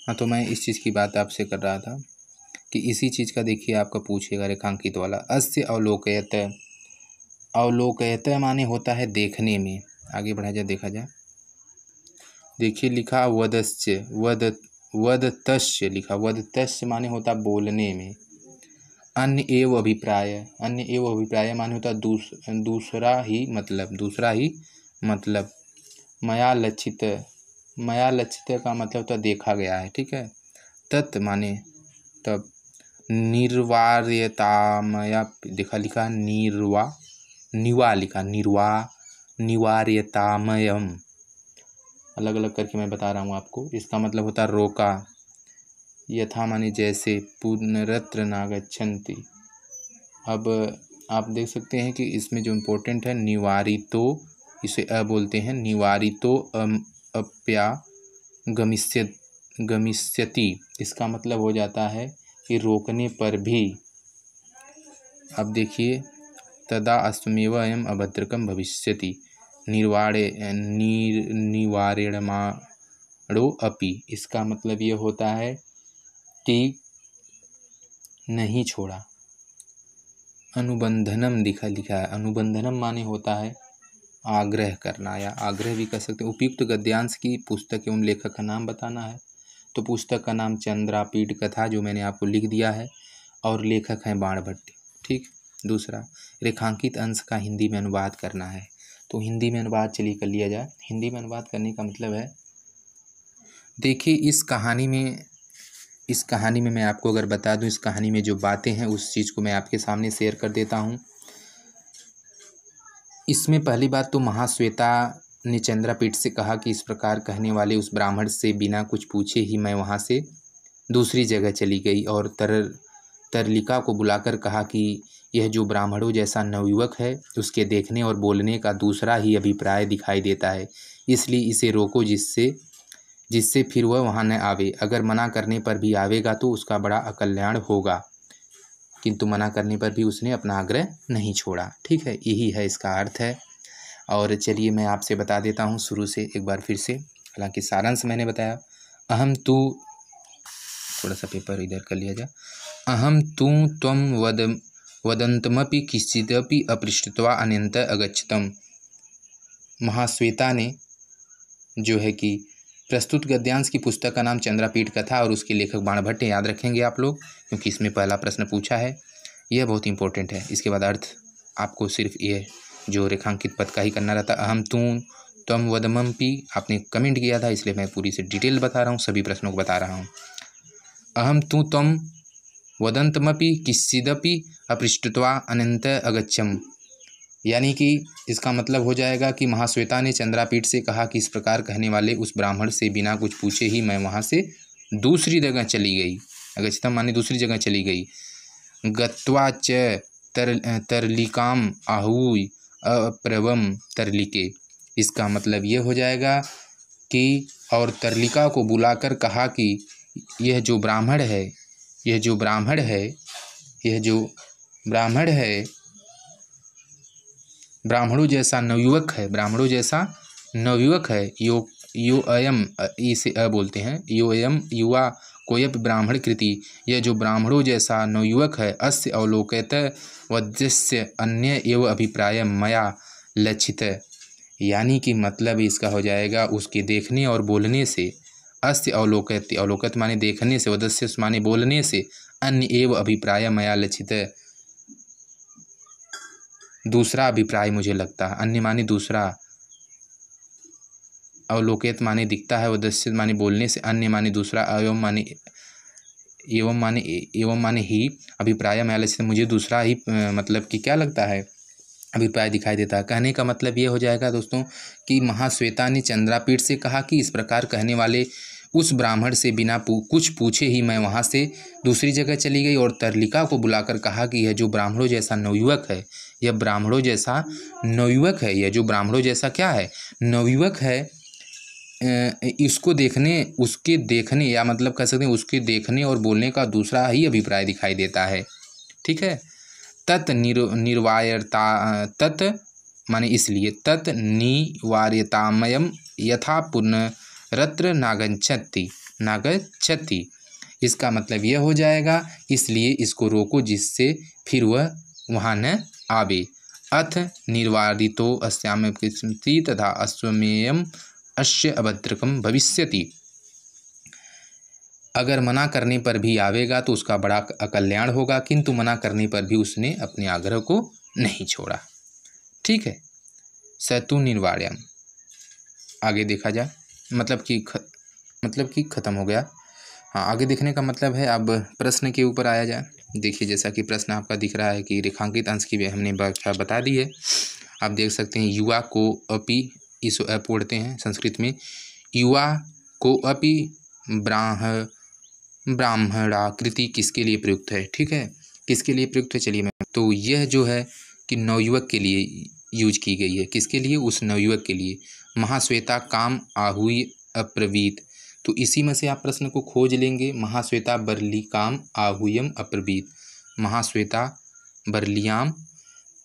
हाँ, तो मैं इस चीज़ की बात आपसे कर रहा था कि इसी चीज़ का देखिए आपका पूछेगा रेखांकित वाला। अस्य अवलोकयत, अवलोकयत माने होता है देखने में। आगे बढ़ा जाए, देखा जाए, देखिए लिखा वदस्य, वदतस्य लिखा, वदतस्य माने होता बोलने में। अन्य एव अभिप्राय, अन्य एव अभिप्राय माने होता दूसरा ही मतलब। मया लक्षित, मया लक्षित का मतलब होता देखा गया है, ठीक है। तत् माने तब। निर्वार्यतामया देखा लिखा निवा लिखा निवार्यतामयम, अलग अलग करके मैं बता रहा हूँ आपको। इसका मतलब होता रोका। यथा माने जैसे, पुनरत्र नागच्छन्ति। अब आप देख सकते हैं कि इसमें जो इम्पोर्टेंट है निवारितो, इसे बोलते हैं निवारितो गमिष्यति। इसका मतलब हो जाता है कि रोकने पर भी। अब देखिए, तदा अस्तमेव अयम अभद्रकम भविष्यति निवारेणमाणो अपि। इसका मतलब ये होता है कि नहीं छोड़ा। अनुबंधनम लिखा है, अनुबंधनम माने होता है आग्रह करना, या आग्रह भी कर सकते हैं। उपयुक्त गद्यांश की पुस्तक एवं लेखक का नाम बताना है, तो पुस्तक का नाम चंद्रापीठ कथा, जो मैंने आपको लिख दिया है, और लेखक हैं बाणभट्ट, ठीक। दूसरा, रेखांकित अंश का हिंदी में अनुवाद करना है, तो हिंदी में अनुवाद चलिए कर लिया जाए। हिंदी में अनुवाद करने का मतलब है, देखिए इस कहानी में मैं आपको अगर बता दूं, इस कहानी में जो बातें हैं उस चीज़ को मैं आपके सामने शेयर कर देता हूं। इसमें पहली बात तो महाश्वेता ने चंद्रापीठ से कहा कि इस प्रकार कहने वाले उस ब्राह्मण से बिना कुछ पूछे ही मैं वहां से दूसरी जगह चली गई, और तरलिका को बुलाकर कहा कि यह जो ब्राह्मणों जैसा नवयुवक है उसके देखने और बोलने का दूसरा ही अभिप्राय दिखाई देता है, इसलिए इसे रोको जिससे फिर वह वहाँ न आवे। अगर मना करने पर भी आवेगा तो उसका बड़ा अकल्याण होगा। किंतु मना करने पर भी उसने अपना आग्रह नहीं छोड़ा, ठीक है, यही है इसका अर्थ है। और चलिए मैं आपसे बता देता हूँ शुरू से एक बार फिर से, हालांकि सारांश मैंने बताया। अहम तू, थोड़ा सा पेपर इधर कर लिया जाए। अहम तू त्वं वदन्तमपि किंचिदपि अपृष्टत्वा अन्यन्त अगच्छतम। महाश्वेता ने जो है कि प्रस्तुत गद्यांश की पुस्तक का नाम चंद्रापीठ कथा और उसके लेखक बाणभट्ट, याद रखेंगे आप लोग, क्योंकि इसमें पहला प्रश्न पूछा है, यह बहुत इंपॉर्टेंट है। इसके बाद अर्थ आपको सिर्फ ये जो रेखांकित पद का ही करना रहता। अहम तू त्वं वदमपि आपने कमेंट किया था, इसलिए मैं पूरी से डिटेल बता रहा हूँ, सभी प्रश्नों को बता रहा हूँ। अहम तू त्वं वदन्तमपि किंचिदपि अपृष्टत्वा अन्यन्त अगच्छम, यानी कि इसका मतलब हो जाएगा कि महाश्वेता ने चंद्रापीठ से कहा कि इस प्रकार कहने वाले उस ब्राह्मण से बिना कुछ पूछे ही मैं वहाँ से दूसरी जगह चली गई। अगच्छतम माने दूसरी जगह चली गई। गत्वा च तरलिकाम आहूय अप्रवम तरलिके, इसका मतलब ये हो जाएगा कि और तरलिका को बुलाकर कहा कि यह जो ब्राह्मण है ब्राह्मणों जैसा नवयुवक है, यो अयम, इसे बोलते हैं, यो अयम युवा कोयप ब्राह्मण कृति, यह जो ब्राह्मणों जैसा नवयुवक है, अस्य अवलोकयत वद्यस्य अन्य एव अभिप्राय मया लक्षित, यानी कि मतलब इसका हो जाएगा उसके देखने और बोलने से, अस्य अवलोकयत, अवलोकत माने देखने से, वदस्य माने बोलने से, अन्य एव अभिप्राय मया लक्षित, दूसरा अभिप्राय मुझे लगता है, अन्य माने दूसरा, अवलोकित माने दिखता है, वदस्य माने बोलने से, अन्य माने दूसरा, एवं माने ही अभिप्राय में आलस्य, मुझे दूसरा ही मतलब कि क्या लगता है, अभिप्राय दिखाई देता है। कहने का मतलब ये हो जाएगा दोस्तों कि महाश्वेता ने चंद्रापीठ से कहा कि इस प्रकार कहने वाले उस ब्राह्मण से बिना कुछ पूछे ही मैं वहाँ से दूसरी जगह चली गई, और तरलिका को बुलाकर कहा कि यह जो ब्राह्मणों जैसा नवयुवक है, यह ब्राह्मणों जैसा नवयुवक है, यह जो ब्राह्मणों जैसा क्या है, नवयुवक है, इसको उसके देखने या मतलब कह सकते हैं उसके देखने और बोलने का दूसरा ही अभिप्राय दिखाई देता है, ठीक है। तत् माने इसलिए, तत् निवार्यतामयम यथा पुनरत्र नागच्छति, नागच्छति। इसका मतलब यह हो जाएगा, इसलिए इसको रोको जिससे फिर वह वहाँ न आवे। अथ निर्वारितो अस्याम कृष्णति तथा अश्वमेयम अस्य अभद्रकम भविष्यति। अगर मना करने पर भी आवेगा तो उसका बड़ा अकल्याण होगा, किंतु मना करने पर भी उसने अपने आग्रह को नहीं छोड़ा। ठीक है, सतु निर्वाण्यम। आगे देखा जाए, मतलब कि खत्म हो गया। हाँ, आगे देखने का मतलब है अब प्रश्न के ऊपर आया जाए। देखिए, जैसा कि प्रश्न आपका दिख रहा है कि रेखांकित अंश की हमने व्याख्या बता दी है। आप देख सकते हैं, युवा को अपि, इस पढ़ते हैं संस्कृत में, युवा को अपि ब्राह्मणाकृति किसके लिए प्रयुक्त है। ठीक है, किसके लिए प्रयुक्त है, चलिए मैं, तो यह जो है कि नवयुवक के लिए यूज की गई है। किसके लिए, उस नवयुवक के लिए। महाश्वेता काम आहुई अप्रवीत, तो इसी में से आप प्रश्न को खोज लेंगे। महाश्वेता बरली काम आहुयम अप्रवीत, महाश्वेता बरलियाम,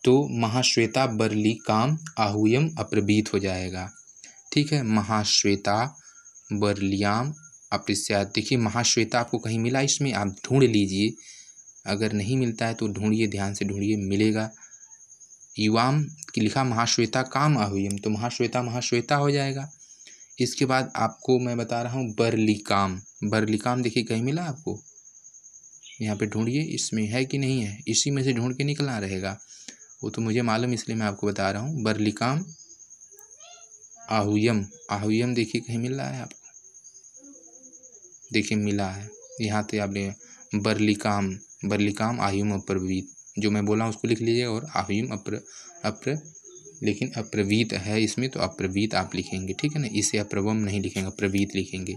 तो महाश्वेता बरली काम आहुयम अप्रवीत हो जाएगा। ठीक है, महाश्वेता बरलियाम अप्रस्यात। देखिए, महाश्वेता आपको कहीं मिला इसमें, आप ढूंढ लीजिए, अगर नहीं मिलता है तो ढूंढिए, ध्यान से ढूंढिए, मिलेगा। युवाम की लिखा महाश्वेता काम आहुयम, तो महाश्वेता हो जाएगा। इसके बाद आपको मैं बता रहा हूँ बरलिकाम, देखिए कहीं मिला आपको, यहाँ पे ढूंढिए, इसमें है कि नहीं है, इसी में से ढूंढ के निकलना रहेगा। वो तो मुझे मालूम, इसलिए मैं आपको बता रहा हूँ। बरलिकाम आहुयम देखिए कहीं मिल रहा है आपको, देखिए मिला है यहाँ पे। आपने बरलिकाम आहुयम अप्रवीत, जो मैं बोला उसको लिख लीजिएगा, और आहुयम लेकिन अप्रवीत है इसमें, तो अप्रवीत आप लिखेंगे। ठीक है ना, इसे अप्रवम नहीं लिखेंगे, अप्रवीत लिखेंगे।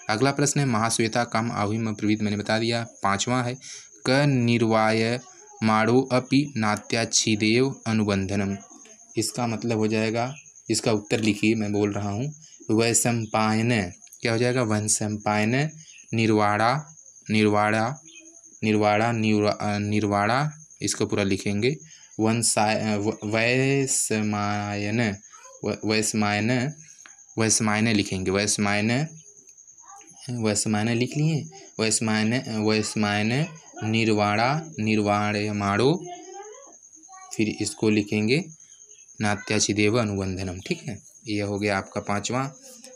अगला प्रश्न है, महाश्वेता काम आहुयम अप्रवीत, मैंने बता दिया। पांचवा है, क निर्वाय माड़ो अपि नात्याच्छिदेव अनुबंधनम। इसका मतलब हो जाएगा, इसका उत्तर लिखिए, मैं बोल रहा हूँ, वैशंपायन, क्या हो जाएगा, वैशंपायन निर्वाड़ा, इसको पूरा लिखेंगे। वैशमायन लिखेंगे, वैशमायन लिख लिए। वैशमायन निर्वाणमाणो, फिर इसको लिखेंगे नात्याच्छिदेव अनुबंधनम। ठीक है, यह हो गया आपका पांचवा।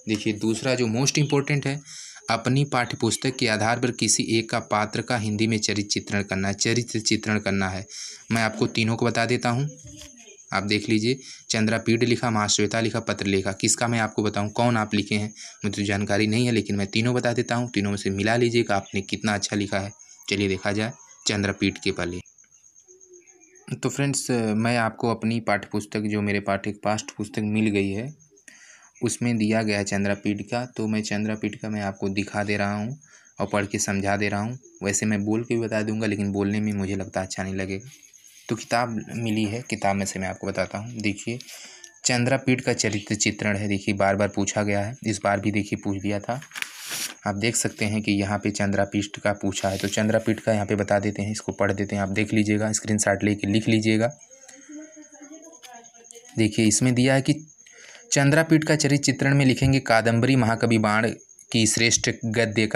देखिए, दूसरा जो मोस्ट इम्पोर्टेंट है, अपनी पाठ्यपुस्तक के आधार पर किसी एक का पात्र का हिंदी में चरित्र चित्रण करना है। मैं आपको तीनों को बता देता हूँ, आप देख लीजिए। चंद्रापीठ लिखा, महाश्वेता लिखा, पत्रलेखा। किसका मैं आपको बताऊँ, कौन आप लिखे हैं, मुझे तो जानकारी नहीं है, लेकिन मैं तीनों बता देता हूँ। तीनों में से मिला लीजिएगा आपने कितना अच्छा लिखा है। चलिए देखा जाए चंद्रापीठ के पहले। तो फ्रेंड्स, मैं आपको अपनी पाठ्यपुस्तक, जो मेरे पाठ्य पुस्तक मिल गई है, उसमें दिया गया है चंद्रापीठ का। तो मैं चंद्रापीठ का मैं आपको दिखा दे रहा हूँ और पढ़ के समझा दे रहा हूँ। वैसे मैं बोल के भी बता दूंगा, लेकिन बोलने में मुझे लगता है अच्छा नहीं लगेगा। तो किताब मिली है, किताब में से मैं आपको बताता हूँ। देखिए, चंद्रापीठ का चरित्र चित्रण है। देखिए, बार बार पूछा गया है, इस बार भी देखिए पूछ दिया था। आप देख सकते हैं कि यहाँ पे चंद्रापीठ का पूछा है, तो चंद्रापीठ का यहाँ पे बता देते हैं, इसको पढ़ देते हैं। आप देख लीजिएगा, स्क्रीनशॉट लेके लिख लीजिएगा। देखिए, इसमें दिया है कि चंद्रापीठ का चरित्र चित्रण में लिखेंगे, कादम्बरी महाकवि बाण की श्रेष्ठ गद्य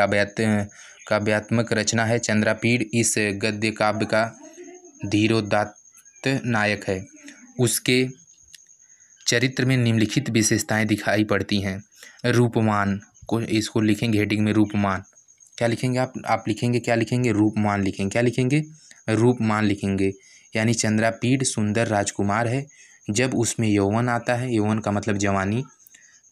काव्यात्मक रचना है चंद्रापीठ। इस गद्य काव्य का धीरोदात्त नायक है। उसके चरित्र में निम्नलिखित विशेषताएं दिखाई पड़ती हैं। रूपमान को, इसको लिखेंगे हेडिंग में, रूपमान। क्या लिखेंगे आप लिखेंगे, क्या लिखेंगे, रूपमान लिखेंगे। क्या लिखेंगे, रूपमान लिखेंगे। यानी चंद्रापीठ सुंदर राजकुमार है। जब उसमें यौवन आता है, यौवन का मतलब जवानी,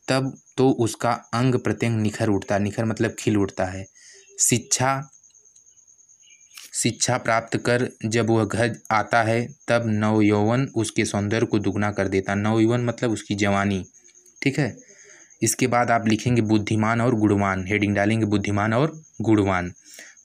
तब तो उसका अंग प्रत्यंग निखर उठता है। निखर मतलब खिल उठता है। शिक्षा प्राप्त कर जब वह घर आता है, तब नवयौवन उसके सौंदर्य को दुगना कर देता। नवयौवन मतलब उसकी जवानी। ठीक है, इसके बाद आप लिखेंगे बुद्धिमान और गुणवान। हेडिंग डालेंगे बुद्धिमान और गुणवान।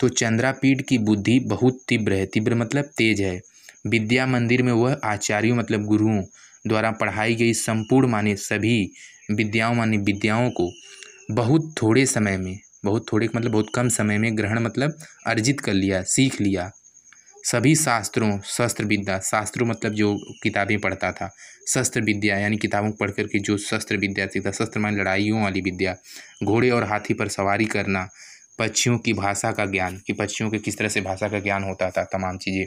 तो चंद्रापीठ की बुद्धि बहुत तीव्र है। तीव्र मतलब तेज है। विद्या मंदिर में वह आचार्यों मतलब गुरुओं द्वारा पढ़ाई गई संपूर्ण माने सभी विद्याओं को बहुत थोड़े समय में, बहुत थोड़े मतलब बहुत कम समय में ग्रहण मतलब अर्जित कर लिया, सीख लिया। सभी शास्त्रों, शस्त्र विद्या, शास्त्रों मतलब जो किताबें पढ़ता था, शस्त्र विद्या यानी किताबों को पढ़ कर के जो शस्त्र विद्या सीखता, शस्त्र माने लड़ाइयों वाली विद्या, घोड़े और हाथी पर सवारी करना, पक्षियों की भाषा का ज्ञान कि पक्षियों के किस तरह से भाषा का ज्ञान होता था, तमाम चीज़ें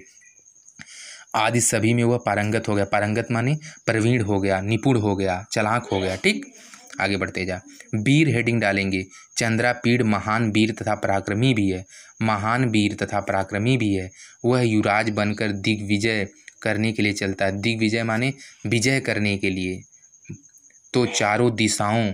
आदि सभी में वह पारंगत हो गया। पारंगत माने प्रवीण हो गया, निपुण हो गया, चालाक हो गया। ठीक, आगे बढ़ते जा। वीर हेडिंग डालेंगे। चंद्रापीड़ महान वीर तथा पराक्रमी भी है, महान वीर तथा पराक्रमी भी है। वह युवराज बनकर दिग्विजय करने के लिए चलता है। दिग्विजय माने विजय करने के लिए, तो चारों दिशाओं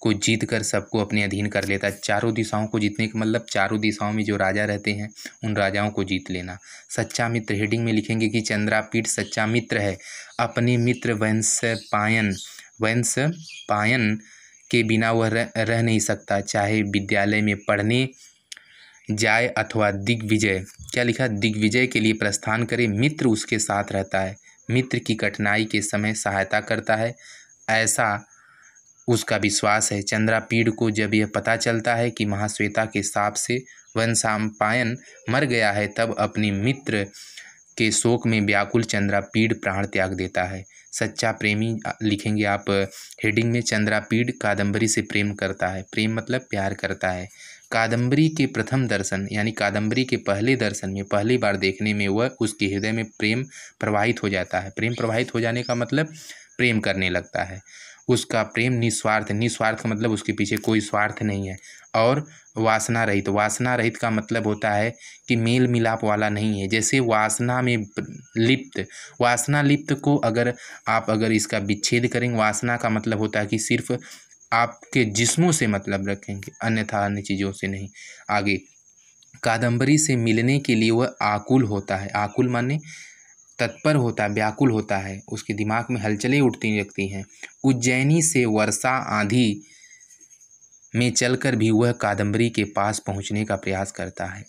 को जीत कर सबको अपने अधीन कर लेता है। चारों दिशाओं को जीतने का मतलब चारों दिशाओं में जो राजा रहते हैं उन राजाओं को जीत लेना। सच्चा मित्र हेडिंग में लिखेंगे कि चंद्रापीठ सच्चा मित्र है। अपने मित्र वंशपायन के बिना वह रह नहीं सकता, चाहे विद्यालय में पढ़ने जाए अथवा दिग्विजय, क्या लिखा, दिग्विजय के लिए प्रस्थान करे, मित्र उसके साथ रहता है। मित्र की कठिनाई के समय सहायता करता है, ऐसा उसका विश्वास है। चंद्रापीड़ को जब यह पता चलता है कि महाश्वेता के शाप से वंशपायन मर गया है, तब अपने मित्र के शोक में व्याकुल चंद्रापीड़ प्राण त्याग देता है। सच्चा प्रेमी लिखेंगे आप हेडिंग में। चंद्रापीड़ कादम्बरी से प्रेम करता है। प्रेम मतलब प्यार करता है। कादम्बरी के प्रथम दर्शन यानी कादम्बरी के पहले दर्शन में, पहली बार देखने में वह उसके हृदय में प्रेम प्रवाहित हो जाता है। प्रेम प्रवाहित हो जाने का मतलब प्रेम करने लगता है। उसका प्रेम निस्वार्थ, निस्वार्थ का मतलब उसके पीछे कोई स्वार्थ नहीं है। और वासना रहित, वासना रहित का मतलब होता है कि मेल मिलाप वाला नहीं है। जैसे वासना में लिप्त, वासना लिप्त को अगर इसका विच्छेद करेंगे, वासना का मतलब होता है कि सिर्फ आपके जिस्मों से मतलब रखेंगे, अन्यथा अन्य चीज़ों से नहीं। आगे, कादम्बरी से मिलने के लिए वह आकुल होता है। आकुल माने तत्पर होता है, व्याकुल होता है, उसके दिमाग में हलचलें उठती रहती हैं। उज्जैनी से वर्षा आंधी में चलकर भी वह कादम्बरी के पास पहुंचने का प्रयास करता है।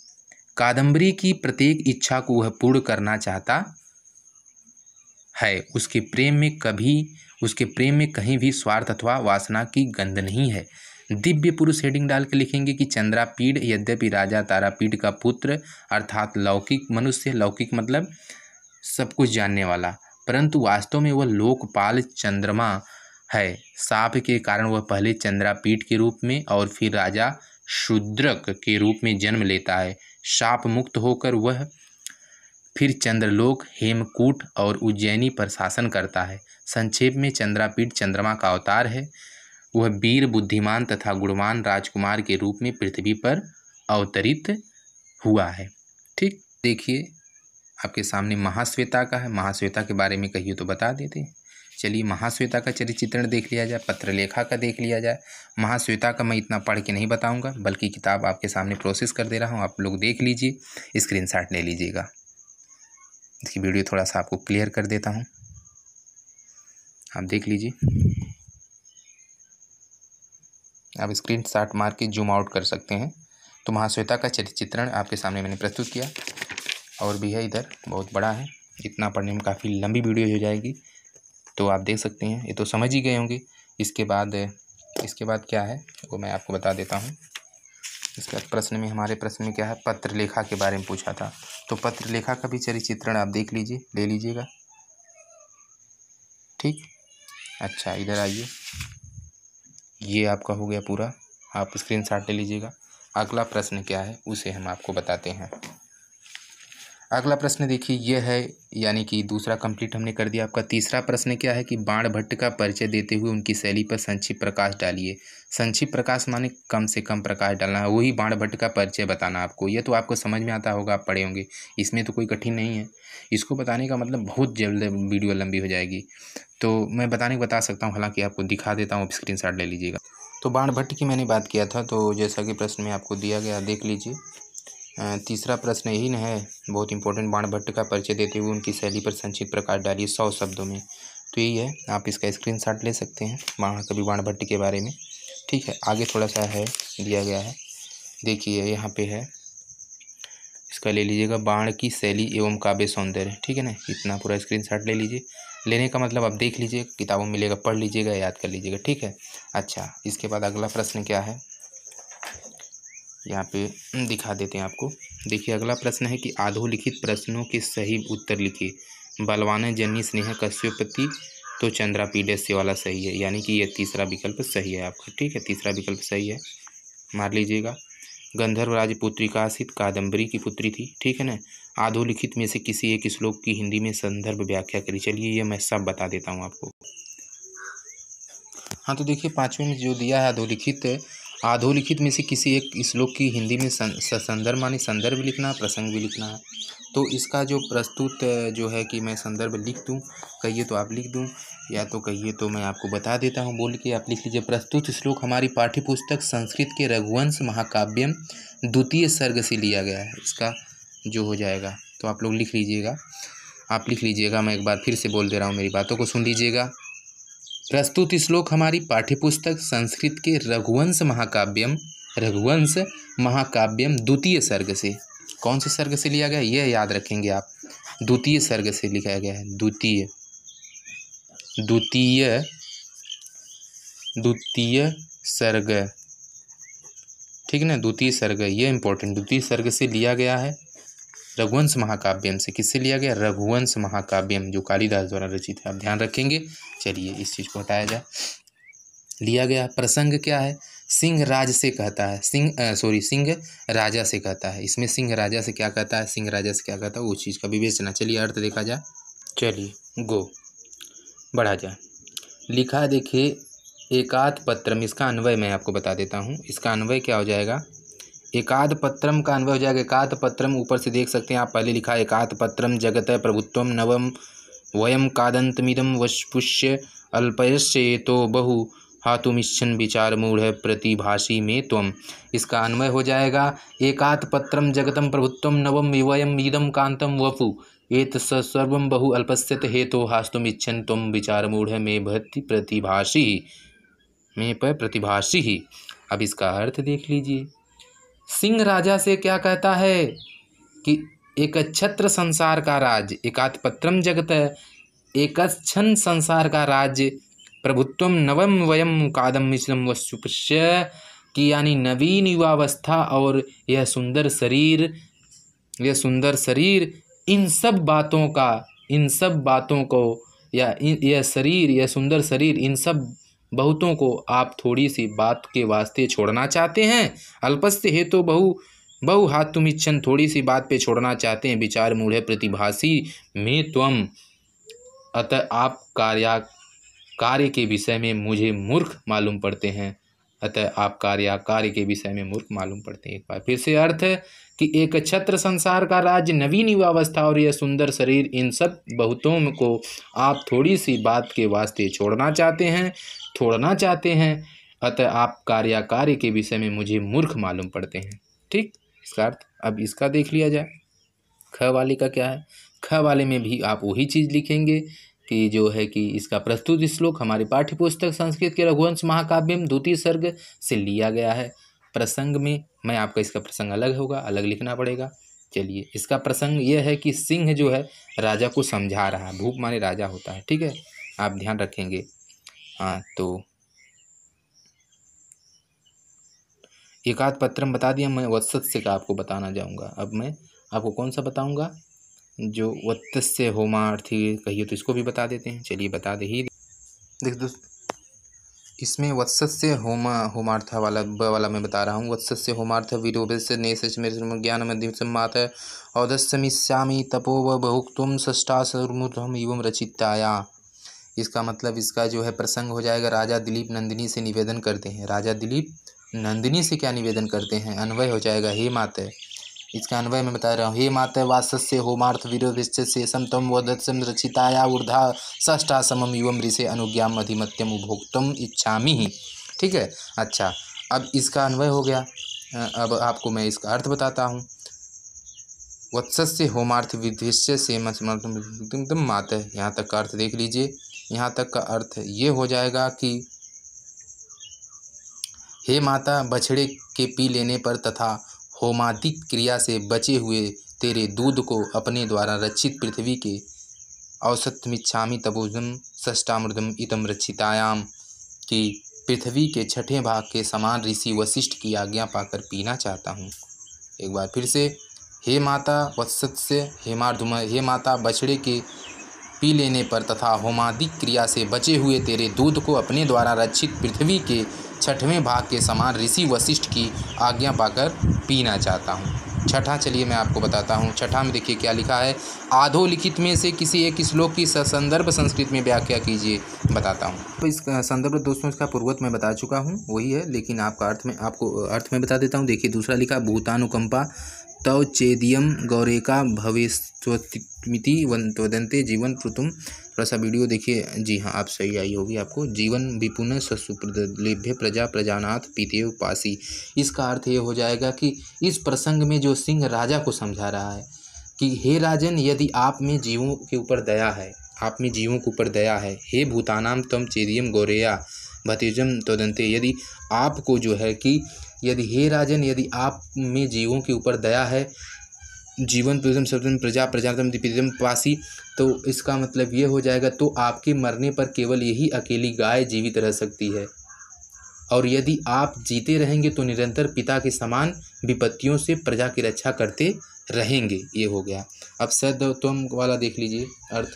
कादम्बरी की प्रत्येक इच्छा को वह पूर्ण करना चाहता है। उसके प्रेम में कहीं भी स्वार्थ अथवा वासना की गंध नहीं है। दिव्य पुरुष हेडिंग डाल के लिखेंगे कि चंद्रापीड़ यद्यपि राजा तारापीड़ का पुत्र अर्थात लौकिक मनुष्य, लौकिक मतलब सब कुछ जानने वाला, परंतु वास्तव में वह लोकपाल चंद्रमा है। शाप के कारण वह पहले चंद्रापीठ के रूप में और फिर राजा शूद्रक के रूप में जन्म लेता है। शाप मुक्त होकर वह फिर चंद्रलोक, हेमकूट और उज्जैनी पर शासन करता है। संक्षेप में चंद्रापीठ चंद्रमा का अवतार है। वह वीर, बुद्धिमान तथा गुणवान राजकुमार के रूप में पृथ्वी पर अवतरित हुआ है। ठीक, देखिए आपके सामने महाश्वेता का है। महाश्वेता के बारे में कहिए तो बता देते हैं। चलिए महाश्वेता का चरित्र चित्रण देख लिया जाए, पत्रलेखा का देख लिया जाए। महाश्वेता का मैं इतना पढ़ के नहीं बताऊंगा, बल्कि किताब आपके सामने प्रोसेस कर दे रहा हूं, आप लोग देख लीजिए, स्क्रीनशॉट ले लीजिएगा। इसकी वीडियो थोड़ा सा आपको क्लियर कर देता हूं, आप देख लीजिए। आप स्क्रीनशॉट मार के जूम आउट कर सकते हैं। तो महाश्वेता का चरित्र चित्रण आपके सामने मैंने प्रस्तुत किया। और भी है इधर, बहुत बड़ा है, इतना पढ़ने में काफ़ी लंबी वीडियो हो जाएगी, तो आप देख सकते हैं। ये तो समझ ही गए होंगे। इसके बाद क्या है वो मैं आपको बता देता हूँ। इसके बाद हमारे प्रश्न में क्या है, पत्रलेखा के बारे में पूछा था, तो पत्रलेखा का भी चरित्र चित्रण आप देख लीजिए, ले लीजिएगा। ठीक, अच्छा इधर आइए, ये आपका हो गया पूरा, आप स्क्रीनशॉट ले लीजिएगा। अगला प्रश्न क्या है उसे हम आपको बताते हैं। अगला प्रश्न देखिए, यह है यानी कि दूसरा कंप्लीट हमने कर दिया। आपका तीसरा प्रश्न क्या है कि बाणभट्ट का परिचय देते हुए उनकी शैली पर संक्षिप्त प्रकाश डालिए। संक्षिप्त प्रकाश माने कम से कम प्रकाश डालना है, वही बाणभट्ट का परिचय बताना आपको। ये तो आपको समझ में आता होगा, आप पढ़े होंगे, इसमें तो कोई कठिन नहीं है। इसको बताने का मतलब बहुत जल्द वीडियो लंबी हो जाएगी, तो मैं बता सकता हूँ, हालाँकि आपको दिखा देता हूँ, स्क्रीनशॉट ले लीजिएगा। तो बाणभट्ट की मैंने बात किया था, तो जैसा कि प्रश्न में आपको दिया गया, देख लीजिए। तीसरा प्रश्न यही न है, बहुत इंपॉर्टेंट, बाणभट्ट का परिचय देते हुए उनकी शैली पर संक्षिप्त प्रकाश डालिए 100 शब्दों में। तो यही है, आप इसका स्क्रीनशॉट ले सकते हैं महाकवि बाणभट्ट के बारे में। ठीक है, आगे थोड़ा सा है दिया गया है, देखिए यहाँ पे है, इसका ले लीजिएगा, बाण की शैली एवं काव्य सौंदर्य। ठीक है ना, इतना पूरा स्क्रीनशॉट ले लीजिए। लेने का मतलब आप देख लीजिए, किताबों में मिलेगा, पढ़ लीजिएगा, याद कर लीजिएगा। ठीक है, अच्छा इसके बाद अगला प्रश्न क्या है, यहाँ पे दिखा देते हैं आपको। देखिए अगला प्रश्न है कि अधोलिखित प्रश्नों के सही उत्तर लिखिए। बलवान जन्नी स्नेह कश्यपति तो चंद्रापीडस से वाला सही है, यानी कि ये तीसरा विकल्प सही है आपका। ठीक है, तीसरा विकल्प सही है, मार लीजिएगा। गंधर्व राजपुत्री काशित कादम्बरी की पुत्री थी। ठीक है ना। अधोलिखित में से किसी एक श्लोक की हिंदी में संदर्भ व्याख्या करी। चलिए ये मैं सब बता देता हूँ आपको। हाँ तो देखिए पाँचवें में जो दिया है अधोलिखित में से किसी एक श्लोक की हिंदी में संदर्भ माने संदर्भ लिखना, प्रसंग भी लिखना है। तो इसका जो प्रस्तुत जो है कि मैं संदर्भ लिख दूं, कहिए तो आप लिख दूं या तो कहिए तो मैं आपको बता देता हूं बोल के, आप लिख लीजिए। प्रस्तुत श्लोक हमारी पाठ्यपुस्तक संस्कृत के रघुवंश महाकाव्यम द्वितीय सर्ग से लिया गया है। इसका जो हो जाएगा तो आप लोग लिख लीजिएगा, आप लिख लीजिएगा। मैं एक बार फिर से बोल दे रहा हूँ, मेरी बातों को सुन लीजिएगा। प्रस्तुत श्लोक हमारी पाठ्यपुस्तक संस्कृत के रघुवंश महाकाव्यम द्वितीय सर्ग से, कौन से सर्ग से लिया गया यह याद रखेंगे आप, द्वितीय सर्ग से लिखा गया है। द्वितीय सर्ग, ठीक है ना, द्वितीय सर्ग, ये इंपॉर्टेंट, द्वितीय सर्ग से लिया गया है। रघुवंश महाकाव्यम से किससे लिया गया, रघुवंश महाकाव्यम जो कालिदास द्वारा रचित है, आप ध्यान रखेंगे। चलिए इस चीज़ को हटाया जाए। लिया गया प्रसंग क्या है, सिंह राज से कहता है, सिंह राजा से कहता है। इसमें सिंह राजा से क्या कहता है, सिंह राजा से क्या कहता है, उस चीज़ का विवेचना। चलिए अर्थ देखा जाए। चलिए गो बढ़ा जाए। लिखा देखिए एकाद पत्रम, इसका अन्वय मैं आपको बता देता हूँ। इसका अन्वय क्या हो जाएगा, एकाद पत्रम का अन्वय हो जाएगा। एकाद पत्रम ऊपर से देख सकते हैं आप, पहले लिखा है एकाद पत्रम जगत प्रभुत्वम नवम वयम कादंतमिदम वशपुष्य अल्पयस्य तो बहु हातुमिच्छन विचार मूढ़ प्रतिभाषी में त्वम। इसका अन्वय हो जाएगा एकात पत्रम जगतम प्रभुत्वम नवम वयम इदम कांतम वपु एत सर्वम बहु अल्पस्यत हेतो हास्तुमिच्छन त्वम विचार मूढ़ में भक्ति प्रतिभाषी में पर प्रतिभाषी ही। अब इसका अर्थ देख लीजिए। सिंह राजा से क्या कहता है कि एक छत्र संसार का राज, एकात पत्रम जगत, एक क्षण संसार का राज्य, प्रभुत्वम नवम वयम कादम मिश्रम वशुपस्य की, यानी नवीन युवावस्था और यह सुंदर शरीर, इन सब बातों को या यह सुंदर शरीर, इन सब बहुतों को आप थोड़ी सी बात के वास्ते छोड़ना चाहते हैं। अल्पस्य हेतु बहु हाथ तुम इच्छन, थोड़ी सी बात पे छोड़ना चाहते हैं। विचार मूढ़ प्रतिभाषी में त्वम, अतः आप कार्य के विषय में मुझे मूर्ख मालूम पड़ते हैं। अतः आप कार्य के विषय में मूर्ख मालूम पड़ते हैं। एक बार फिर से अर्थ है कि एक छत्र संसार का राज्य, नवीन युवावस्था और यह सुंदर शरीर, इन सब बहुतों को आप थोड़ी सी बात के वास्ते छोड़ना चाहते हैं। अतः आप कार्य के विषय में मुझे मूर्ख मालूम पड़ते हैं। ठीक, इसका अर्थ अब इसका देख लिया जाए। ख वाले का क्या है, ख वाले में भी आप वही चीज़ लिखेंगे कि जो है कि इसका प्रस्तुत श्लोक हमारी पाठ्यपुस्तक संस्कृत के रघुवंश महाकाव्यम द्वितीय सर्ग से लिया गया है। प्रसंग में मैं आपका इसका प्रसंग अलग होगा, अलग लिखना पड़ेगा। चलिए इसका प्रसंग यह है कि सिंह जो है राजा को समझा रहा है, भूप माने राजा होता है। ठीक है, आप ध्यान रखेंगे। हाँ तो एकाद पत्रम बता दिया, मैं वत्सस्य का आपको बताना जाऊँगा। अब मैं आपको कौन सा बताऊँगा, जो वत्स्य होमार्थी कहिए तो इसको भी बता देते हैं। चलिए बता दे ही देख दोस्त, इसमें वत्सस्य होमार्थ वाला मैं बता रहा हूँ। वत्सस्य होमार्थ विरोधस्य नेशमेर ज्ञान मध्यम सम्मात औदस्यमिष्यामि तपो व बहुक्तुम षष्ठासुर्मुधम एवं रचिताया। इसका मतलब इसका जो है प्रसंग हो जाएगा, राजा दिलीप नंदिनी से निवेदन करते हैं। राजा दिलीप नंदिनी से क्या निवेदन करते हैं, अन्वय हो जाएगा हे माते। इसका अन्वय मैं बता रहा हूँ। हे माते वासस्य होमार्थ विरोधस्य शेषम तम वदत्सम रचिताया ऊर्धा षष्ठा समम युवम ऋषे अनुज्ञाम अधिमत्यम उपभोक्तम इच्छामि ही। ठीक है, अच्छा अब इसका अन्वय हो गया। अब आपको मैं इसका अर्थ बताता हूँ। वत्सस्य होमार्थ विद्विष्य से माते, यहाँ तक का अर्थ देख लीजिए। यहाँ तक का अर्थ ये हो जाएगा कि हे माता, बछड़े के पी लेने पर तथा होमादि क्रिया से बचे हुए तेरे दूध को अपने द्वारा रचित पृथ्वी के औसतमिच्छामि तपोजम षष्ठामृतम इतम रचितायाम की पृथ्वी के छठे भाग के समान ऋषि वशिष्ठ की आज्ञा पाकर पीना चाहता हूँ। एक बार फिर से, हे माता वत्सस्य हे माता बछड़े के पी लेने पर तथा होमादिक क्रिया से बचे हुए तेरे दूध को अपने द्वारा रक्षित पृथ्वी के छठवें भाग के समान ऋषि वशिष्ठ की आज्ञा पाकर पीना चाहता हूँ। छठा, चलिए मैं आपको बताता हूँ। छठा में देखिए क्या लिखा है, अधोलिखित में से किसी एक श्लोक की संदर्भ संस्कृत में व्याख्या कीजिए। बताता हूँ। तो इस संदर्भ दोस्तों इसका पूर्वत मैं बता चुका हूँ, वही है, लेकिन आपको अर्थ में बता देता हूँ। देखिए दूसरा लिखा, भूतानुकंपा तव चेदियम गौरेका भविष्यमिति वदन्ते जीवन प्रतुम। थोड़ा सा वीडियो देखिए। जी हाँ, आप सही आई होगी आपको। जीवन विपुन ससुप्रलेभ्य प्रजा प्रजानाथ पीते उपासी। इसका अर्थ ये हो जाएगा कि इस प्रसंग में जो सिंह राजा को समझा रहा है कि हे राजन, यदि आप में जीवों के ऊपर दया है, आप में जीवों के ऊपर दया है, हे भूतानाम तम चेदियम गौरेया भतिजम तदंते, यदि आपको जो है कि यदि हे राजन, यदि आप में जीवों के ऊपर दया है, जीवन प्रथम शब्दम प्रजा प्रजातम दीपितम पासी, तो इसका मतलब ये हो जाएगा तो आपके मरने पर केवल यही अकेली गाय जीवित रह सकती है, और यदि आप जीते रहेंगे तो निरंतर पिता के समान विपत्तियों से प्रजा की रक्षा करते रहेंगे। ये हो गया। अब सदत्वम वाला देख लीजिए अर्थ।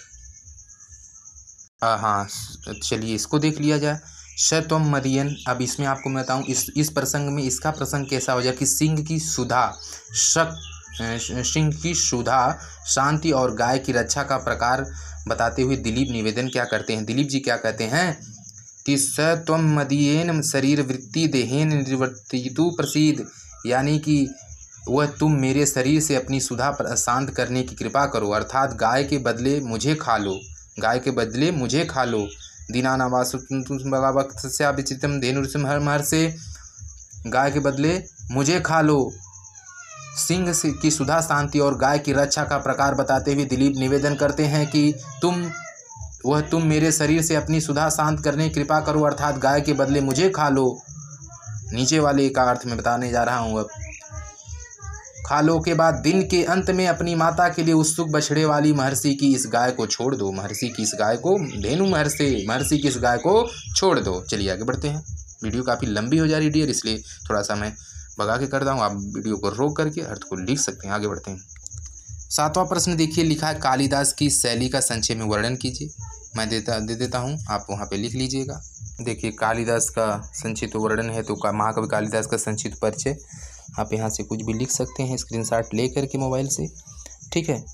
हाँ, चलिए इसको देख लिया जाए। शत्वम मदियन। अब इसमें आपको मैं बताऊँ इस प्रसंग में इसका प्रसंग कैसा हो जाए कि सिंह की सुधा शांति और गाय की रक्षा का प्रकार बताते हुए दिलीप निवेदन क्या करते हैं, दिलीप जी क्या कहते हैं कि स त्वम मदीयेन शरीर वृत्ति देहेन निर्वर्तितु प्रसीद, यानी कि वह तुम मेरे शरीर से अपनी सुधा शांत करने की कृपा करो, अर्थात गाय के बदले मुझे खा लो, गाय के बदले मुझे खा लो। दीनानावासुतम धेनुर्सिंहर से, गाय के बदले मुझे खा लो। सिंह की सुधा शांति और गाय की रक्षा का प्रकार बताते हुए दिलीप निवेदन करते हैं कि तुम मेरे शरीर से अपनी सुधा शांत करने की कृपा करो, अर्थात गाय के बदले मुझे खा लो। नीचे वाले का अर्थ में बताने जा रहा हूँ। अब खा लो के बाद दिन के अंत में अपनी माता के लिए उत्सुक बछड़े वाली महर्षि की इस गाय को छोड़ दो, महर्षि की इस गाय को, धेनु महर्षि की इस गाय को छोड़ दो। चलिए आगे बढ़ते हैं। वीडियो काफ़ी लंबी हो जा रही है डियर, इसलिए थोड़ा सा मैं भगा के करता हूँ, आप वीडियो को रोक करके अर्थ को लिख सकते हैं। आगे बढ़ते हैं। सातवां प्रश्न देखिए, लिखा है कालिदास की शैली का संक्षेप में वर्णन कीजिए। मैं दे देता हूँ, आप वहाँ पे लिख लीजिएगा। देखिए कालिदास का संक्षिप्त वर्णन है तो महाकवि कालिदास का संक्षिप्त परिचय, आप यहाँ से कुछ भी लिख सकते हैं स्क्रीनशॉट ले करके मोबाइल से, ठीक है।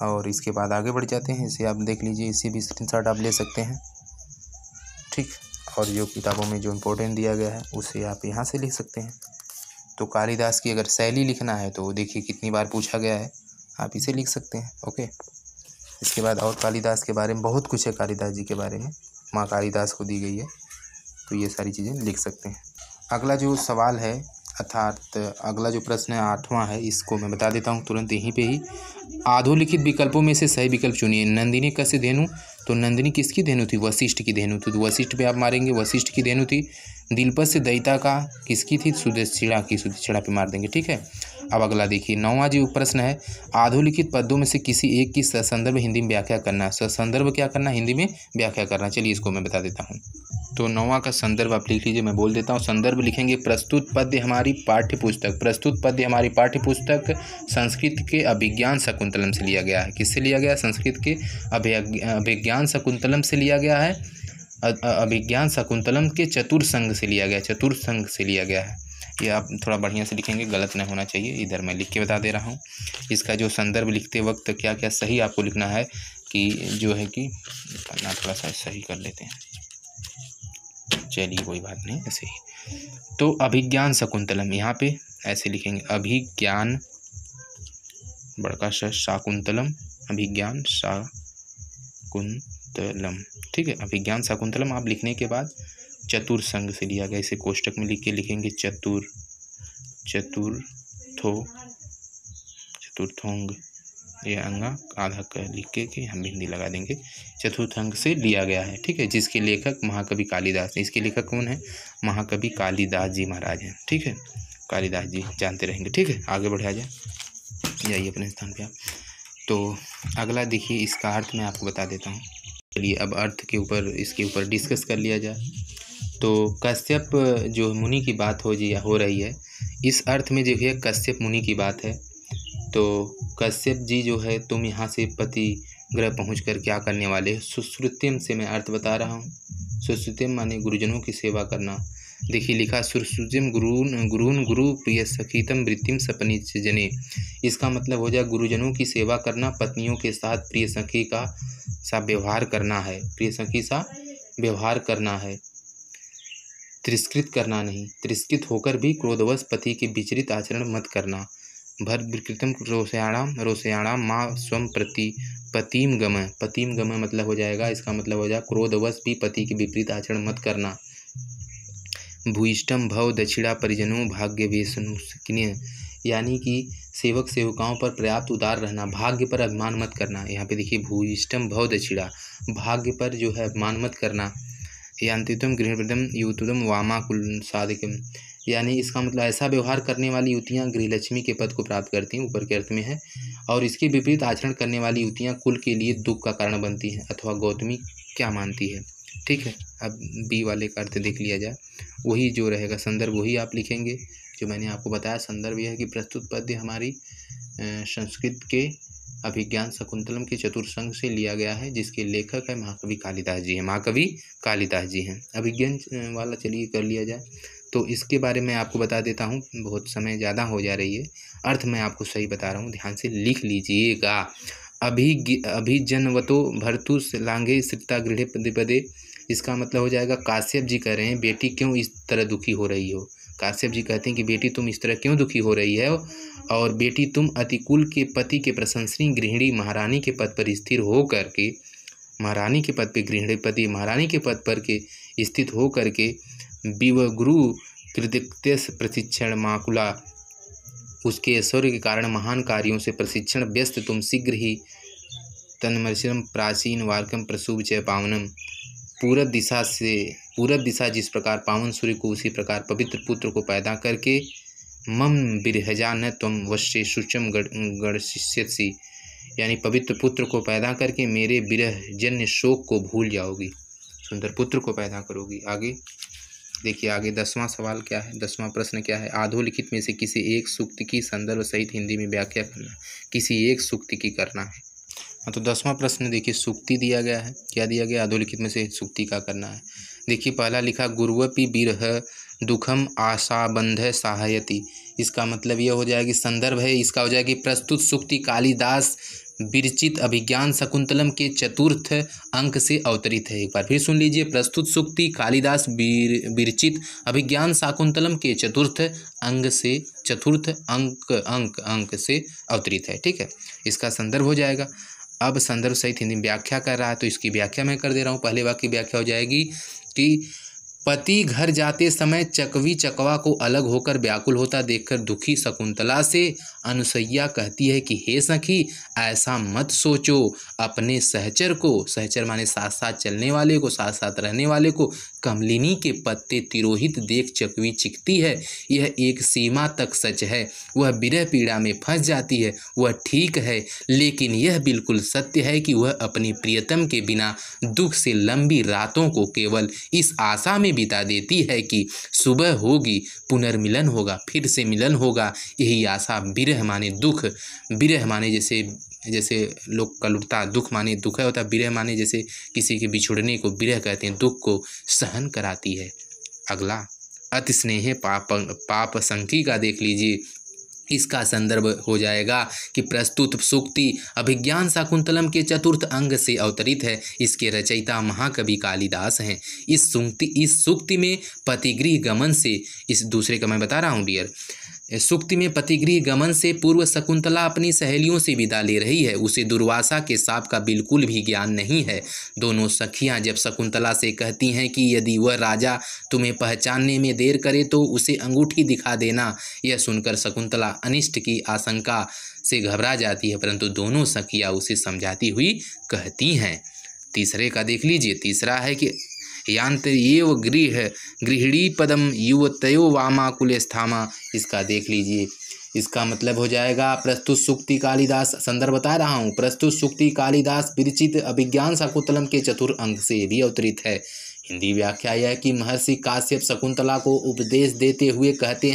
और इसके बाद आगे बढ़ जाते हैं, इसे आप देख लीजिए, इसे भी स्क्रीनशॉट आप ले सकते हैं, ठीक। और जो किताबों में जो इम्पोर्टेंट दिया गया है उसे आप यहाँ से लिख सकते हैं। तो कालिदास की अगर शैली लिखना है तो देखिए कितनी बार पूछा गया है, आप इसे लिख सकते हैं, ओके। इसके बाद और कालिदास के बारे में बहुत कुछ है, कालिदास जी के बारे में माँ कालिदास को दी गई है, तो ये सारी चीज़ें लिख सकते हैं। अगला जो सवाल है अर्थात अगला जो प्रश्न है 8वां है, इसको मैं बता देता हूँ तुरंत यहीं पे ही। अधोलिखित विकल्पों में से सही विकल्प चुनिए। नंदिनी कस्य धेनु, तो नंदिनी किसकी धेनु थी, वशिष्ठ की धेनु थी, तो वशिष्ठ पे आप मारेंगे, वशिष्ठ की धेनु थी। दिलपस्य दयिता का किसकी थी, सुदक्षिणा की, सुदक्षिणा पे मार देंगे, ठीक है। अब अगला देखिए 9वां जो प्रश्न है, अधोलिखित पदों में से किसी एक की संदर्भ हिंदी में व्याख्या करना, संदर्भ क्या करना, हिंदी में व्याख्या करना। चलिए इसको मैं बता देता हूँ। तो 9वां का संदर्भ आप लिख लीजिए, मैं बोल देता हूँ। संदर्भ लिखेंगे प्रस्तुत पद्य हमारी पाठ्यपुस्तक, प्रस्तुत पद्य हमारी पाठ्यपुस्तक संस्कृत के अभिज्ञान शकुंतलम से लिया गया है। किससे लिया गया है, संस्कृत के अभिज्ञान शकुंतलम से लिया गया है। अभिज्ञान शकुंतलम के चतुर्संग से लिया गया, चतुर्संग से लिया गया है। ये आप थोड़ा बढ़िया से लिखेंगे, गलत नहीं होना चाहिए, इधर मैं लिख के बता दे रहा हूँ। इसका जो संदर्भ लिखते वक्त क्या क्या सही आपको लिखना है कि जो है कि पन्ना थोड़ा सा सही कर लेते हैं, चलिए कोई बात नहीं, ऐसे ही। तो अभिज्ञान शकुंतलम यहाँ पे ऐसे लिखेंगे, अभिज्ञान बड़का शाकुंतलम, अभिज्ञान शाकुंतलम, ठीक है। अभिज्ञान शाकुंतलम आप लिखने के बाद चतुर्संग से लिया गया, इसे कोष्टक में लिख के लिखेंगे चतुर्थोंग, ये अंगा आधा कर लिख के हम बिंदी लगा देंगे, चतुर्थंग से लिया गया है, ठीक है। जिसके लेखक महाकवि कालिदास, इसके लेखक कौन है, महाकवि कालिदास जी महाराज हैं, ठीक है। कालिदास जी जानते रहेंगे, ठीक है। आगे बढ़ा जाए, जाइए अपने स्थान पे आप। तो अगला देखिए, इसका अर्थ मैं आपको बता देता हूँ। चलिए अब अर्थ के ऊपर इसके ऊपर डिस्कस कर लिया जाए। तो कश्यप जो मुनि की बात हो रही है, इस अर्थ में जो है कश्यप मुनि की बात है। तो कश्यप जी जो है, तुम यहाँ से पति ग्रह पहुँचकर क्या करने वाले हो? सुश्रुत्यम से मैं अर्थ बता रहा हूँ। सुश्रुत्यम माने गुरुजनों की सेवा करना। देखिए लिखा सुश्रुत्यम गुरून गुरु प्रिय सखीतम वृत्तिम सपनी जने। इसका मतलब हो जाए गुरुजनों की सेवा करना, पत्नियों के साथ प्रिय सखी का सा व्यवहार करना है, प्रिय सखी सा व्यवहार करना है, तिरस्कृत करना नहीं। तिरस्कृत होकर भी क्रोधवश पति के विचरित आचरण मत करना। भर विकृतम रोषयाणाम माँ स्वम प्रति पतिम गम मतलब हो जाएगा, इसका मतलब हो जाएगा क्रोधवश भी पति के विपरीत आचरण मत करना। भूयिष्ठम भव दक्षिणा परिजनों भाग्य वेशनुष्किन्य, यानी कि सेवक सेवकाओं पर पर्याप्त उदार रहना, भाग्य पर अभिमान मत करना। यहाँ पे देखिए भूयिष्ठम भव दक्षिणा, भाग्य पर जो है अभिमान मत करना। यांतितम गृहप्रदम युतुदम वामा कुल साधिकम, यानी इसका मतलब ऐसा व्यवहार करने वाली युतियाँ गृहलक्ष्मी के पद को प्राप्त करती हैं, ऊपर के अर्थ में है। और इसके विपरीत आचरण करने वाली युतियाँ कुल के लिए दुख का कारण बनती हैं, अथवा गौतमी क्या मानती है। ठीक है, अब बी वाले का अर्थ देख लिया जाए। वही जो रहेगा संदर्भ वही आप लिखेंगे जो मैंने आपको बताया। संदर्भ यह है कि प्रस्तुत पद्य हमारी संस्कृत के अभिज्ञान शकुंतलम के चतुर्संग से लिया गया है, जिसके लेखक है महाकवि कालिदास जी हैं। महाकवि कालिदास जी हैं। अभिज्ञान वाला चलिए कर लिया जाए। तो इसके बारे में आपको बता देता हूँ, बहुत समय ज़्यादा हो जा रही है, अर्थ मैं आपको सही बता रहा हूँ, ध्यान से लिख लीजिएगा। अभिजनवतो भर्तु लांघे श्रिता गृहे पदे पदे, इसका मतलब हो जाएगा काश्यप जी कह रहे हैं बेटी क्यों इस तरह दुखी हो रही हो। काश्यप जी कहते हैं कि बेटी तुम इस तरह क्यों दुखी हो रही है, और बेटी तुम अतिकुल के पति के प्रशंसनीय गृहिणी महारानी के पद पर स्थिर हो करके, महारानी के पद पर गृहिणी पति महारानी के पद पर के स्थित हो करके विवगुरु कृतित्य प्रशिक्षण माकुला, उसके ऐश्वर्य के कारण महान कार्यों से प्रशिक्षण व्यस्त तुम शीघ्र ही तन्मर्शम प्राचीन वार्कम प्रसूभ च पावनम, पूरब दिशा जिस प्रकार पावन सूर्य को उसी प्रकार पवित्र पुत्र को पैदा करके मम बिरहजा न तुम वश्य शुचम गणशिष्यसी, यानी पवित्र पुत्र को पैदा करके मेरे बिरहजन्य शोक को भूल जाओगी, सुंदर पुत्र को पैदा करोगी। आगे देखिए, आगे 10वां सवाल क्या है, 10वां प्रश्न क्या है। आधोलिखित में से किसी एक सूक्ति की संदर्भ सहित हिंदी में व्याख्या करना, किसी एक सूक्ति की करना है। तो 10वां प्रश्न देखिए, सूक्ति दिया गया है, क्या दिया गया, अधोलिखित में से सूक्ति का करना है। देखिए पहला लिखा गुरुवपि बिरह दुखम आशाबंध सहायति, इसका मतलब यह हो जाएगी, संदर्भ है इसका हो जाएगी प्रस्तुत सूक्ति कालिदास विरचित अभिज्ञान शकुंतलम के चतुर्थ अंक से अवतरित है। एक बार फिर सुन लीजिए, प्रस्तुत सूक्ति कालिदास विरचित अभिज्ञान शाकुंतलम के चतुर्थ अंक से अवतरित है। ठीक है, इसका संदर्भ हो जाएगा। अब संदर्भ सहित हिंदी व्याख्या कर रहा है, तो इसकी व्याख्या मैं कर दे रहा हूँ। पहले वाक्य की व्याख्या हो जाएगी कि पति घर जाते समय चकवी चकवा को अलग होकर व्याकुल होता देखकर दुखी शकुंतला से अनुसैया कहती है कि हे सखी, ऐसा मत सोचो, अपने सहचर को, सहचर माने साथ साथ चलने वाले को, साथ साथ रहने वाले को कमलिनी के पत्ते तिरोहित देख चकवी चिखती है। यह एक सीमा तक सच है, वह विरह पीड़ा में फंस जाती है, वह ठीक है, लेकिन यह बिल्कुल सत्य है कि वह अपनी प्रियतम के बिना दुख से लंबी रातों को केवल इस आशा में बिता देती है कि सुबह होगी, पुनर्मिलन होगा, फिर से मिलन होगा। यही आशा, विरह माने दुख, विरह माने जैसे लोग कलुटता, दुख माने दुख होता, विरह माने जैसे किसी के बिछुड़ने को विरह कहते हैं, दुख को सहन कराती है। अगला अति स्नेह पाप संकी का देख लीजिए, इसका संदर्भ हो जाएगा कि प्रस्तुत सूक्ति अभिज्ञान शाकुंतलम के चतुर्थ अंग से अवतरित है। इसके रचयिता महाकवि कालिदास हैं। इस सूक्ति में पतिगृह गमन से, इस दूसरे का मैं बता रहा हूँ डियर, सूक्ति में पतिगृह गमन से पूर्व शकुंतला अपनी सहेलियों से विदा ले रही है। उसे दुर्वासा के शाप का बिल्कुल भी ज्ञान नहीं है। दोनों सखियां जब शकुंतला से कहती हैं कि यदि वह राजा तुम्हें पहचानने में देर करे तो उसे अंगूठी दिखा देना, यह सुनकर शकुंतला अनिष्ट की आशंका से घबरा जाती है, परंतु दोनों सखियां उसे समझाती हुई कहती हैं। तीसरे का देख लीजिए, तीसरा है कि यांतरेव गृहिणी पदम युवतयो वामाकुल स्थामा, इसका देख लीजिए, इसका मतलब हो जाएगा प्रस्तुत सूक्ति कालिदास, संदर्भ बता रहा हूँ, प्रस्तुत सूक्ति कालिदास विरचित अभिज्ञान शाकुंतलम के चतुर्थ अंक से भी अवतरित है। हिंदी व्याख्या यह कि महर्षि काश्यप शकुंतला को उपदेश देते हुए कहते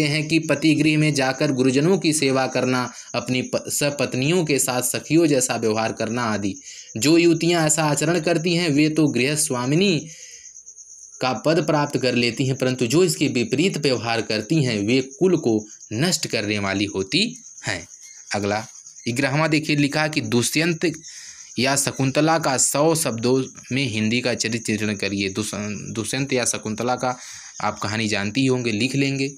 हैं कि पति गृह में जाकर गुरुजनों की सेवा करना, अपनी सपत्नियों के साथ सखियों जैसा व्यवहार करना आदि। जो युवतियां ऐसा आचरण करती हैं वे तो गृह स्वामिनी का पद प्राप्त कर लेती हैं, परंतु जो इसके विपरीत व्यवहार करती हैं वे कुल को नष्ट करने वाली होती हैं। अगला 11वां देखिए, लिखा कि दुष्यंत या शकुंतला का 100 शब्दों में हिंदी का चरित्र चित्रण करिए। दुष्यंत या शकुंतला का आप कहानी जानती ही होंगे, लिख लेंगे,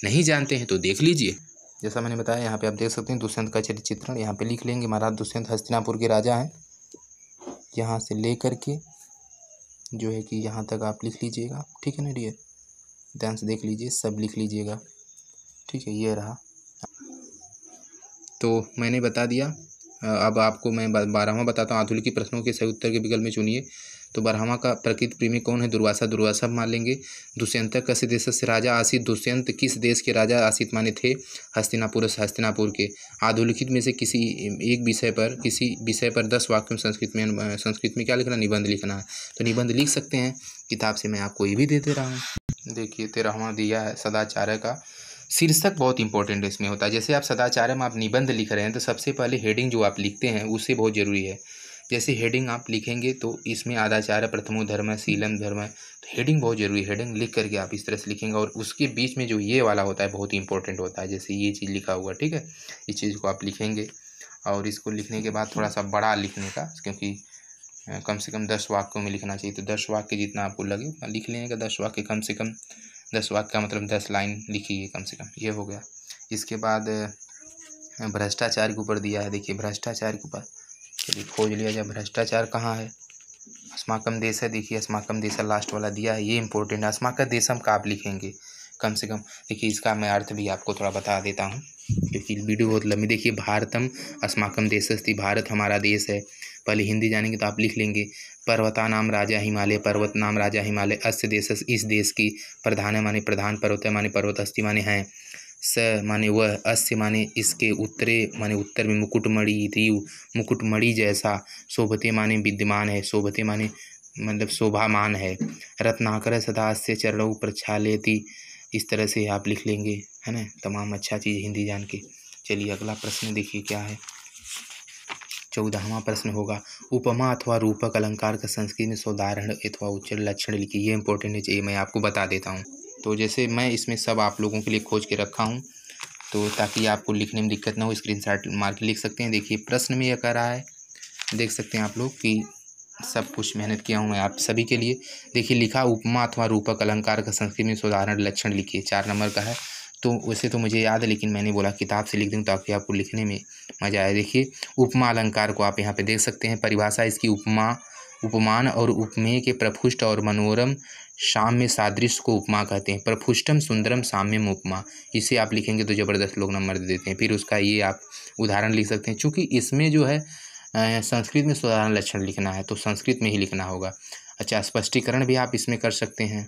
नहीं जानते हैं तो देख लीजिए। जैसा मैंने बताया यहाँ पे आप देख सकते हैं दुष्यंत का चरित्र चित्रण यहाँ पे लिख लेंगे। महाराज दुष्यंत हस्तिनापुर के राजा हैं। यहाँ से ले करके जो है कि यहाँ तक आप लिख लीजिएगा, ठीक है ना डियर, ध्यान से देख लीजिए, सब लिख लीजिएगा, ठीक है। ये रहा, तो मैंने बता दिया। अब आपको मैं 12वां बताता हूँ। आधुनिक प्रश्नों के सही उत्तर के विकल्प में चुनिए। तो 12वां का प्रकृति प्रेमी कौन है? दुर्वासा। दुर्वासा मान लेंगे। दुष्यंत कस्य देश से राजा आसित। दुष्यंत किस देश के राजा आसित माने थे? हस्तिनापुर, हस्तिनापुर के। आधुलिखित में से किसी विषय पर 10 वाक्यों संस्कृत में क्या लिखना? निबंध लिखना है। तो निबंध लिख सकते हैं, किताब से मैं आपको ये भी देते रहा हूँ। देखिए 13वां दिया है सदाचार्य का। शीर्षक बहुत इंपॉर्टेंट इसमें होता है। जैसे आप सदाचार्य में आप निबंध लिख रहे हैं तो सबसे पहले हेडिंग जो आप लिखते हैं उससे बहुत ज़रूरी है। जैसे हेडिंग आप लिखेंगे तो इसमें आदाचार्य प्रथमो धर्म, शीलम धर्म, तो हेडिंग बहुत ज़रूरी है। हेडिंग लिख करके आप इस तरह से लिखेंगे और उसके बीच में जो ये वाला होता है बहुत इंपॉर्टेंट होता है। जैसे ये चीज़ लिखा हुआ, ठीक है, इस चीज़ को आप लिखेंगे और इसको लिखने के बाद थोड़ा सा बड़ा लिखने का, क्योंकि कम से कम 10 वाक्यों में लिखना चाहिए। तो 10 वाक्य जितना आपको लगे उतना लिख लेने का। 10 वाक्य कम से कम, 10 वाक्य का मतलब 10 लाइन लिखिए कम से कम। ये हो गया। इसके बाद भ्रष्टाचार के ऊपर दिया है। देखिए भ्रष्टाचार के ऊपर चलिए खोज लिया जाए। भ्रष्टाचार कहाँ है? अस्माकम देश है। देखिए अस्माकम देश लास्ट वाला दिया है, ये इंपॉर्टेंट है। अस्माकम देशम का आप लिखेंगे कम से कम। देखिए इसका मैं अर्थ भी आपको थोड़ा बता देता हूँ क्योंकि वीडियो बहुत लंबी। देखिए भारतम अस्माकम देशस्ति, भारत हमारा देश है। पहले हिंदी जानेंगे तो आप लिख लेंगे पर्वता नाम राजा हिमालय, पर्वत नाम राजा हिमालय, अस्य देशस इस देश की, प्रधान माने प्रधान, पर्वत माने पर्वत, अस्ति माने हैं, स माने वह, अस्य माने इसके, उत्तरे माने उत्तर में, मुकुटमणि रीव मुकुटमणि जैसा, शोभते माने विद्यमान है, शोभते माने मतलब शोभामान है, रत्नाकर सदा से चरणों प्रक्षालयति, इस तरह से आप लिख लेंगे, है ना। तमाम अच्छा चीज़ हिंदी जान के। चलिए अगला प्रश्न देखिए क्या है। 14वां प्रश्न होगा, उपमा अथवा रूपक अलंकार का संस्कृत में सोदाहरण अथवा उच्चार लक्षण लिखिए। ये इंपॉर्टेंट है, चाहिए मैं आपको बता देता हूँ। तो जैसे मैं इसमें सब आप लोगों के लिए खोज के रखा हूँ, तो ताकि आपको लिखने में दिक्कत ना हो, स्क्रीनशॉट मार के लिख सकते हैं। देखिए प्रश्न में यह कह रहा है, देख सकते हैं आप लोग कि सब कुछ मेहनत किया हूँ मैं आप सभी के लिए। देखिए लिखा उपमा अथवा रूपक अलंकार का संस्कृत में सोदाहरण लक्षण लिखिए। 4 नंबर का है। तो वैसे तो मुझे याद है लेकिन मैंने बोला किताब से लिख दूँ ताकि आपको लिखने में मज़ा आए। देखिए उपमा अलंकार को आप यहाँ पे देख सकते हैं। परिभाषा इसकी, उपमा उपमान और उपमेय के प्रफुष्ट और मनोरम साम्य सादृश्य को उपमा कहते हैं। प्रफुष्टम सुंदरम साम्यम उपमा, इसे आप लिखेंगे तो ज़बरदस्त लोग नंबर दे देते हैं। फिर उसका ये आप उदाहरण लिख सकते हैं। चूँकि इसमें जो है संस्कृत में साधारण लक्षण लिखना है तो संस्कृत में ही लिखना होगा। अच्छा स्पष्टीकरण भी आप इसमें कर सकते हैं,